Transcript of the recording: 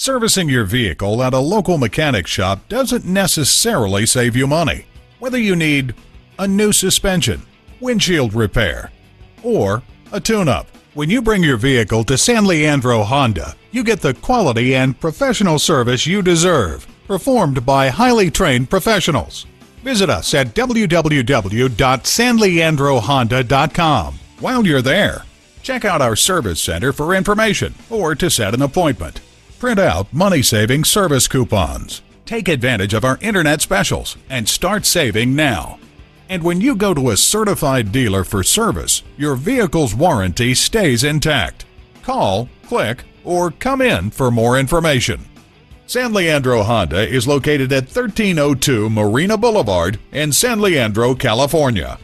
Servicing your vehicle at a local mechanic shop doesn't necessarily save you money. Whether you need a new suspension, windshield repair, or a tune-up, when you bring your vehicle to San Leandro Honda, you get the quality and professional service you deserve, performed by highly trained professionals. Visit us at www.sanleandrohonda.com. While you're there, check out our service center for information or to set an appointment. Print out money-saving service coupons. Take advantage of our internet specials and start saving now. And when you go to a certified dealer for service, your vehicle's warranty stays intact. Call, click, or come in for more information. San Leandro Honda is located at 1302 Marina Boulevard in San Leandro, California.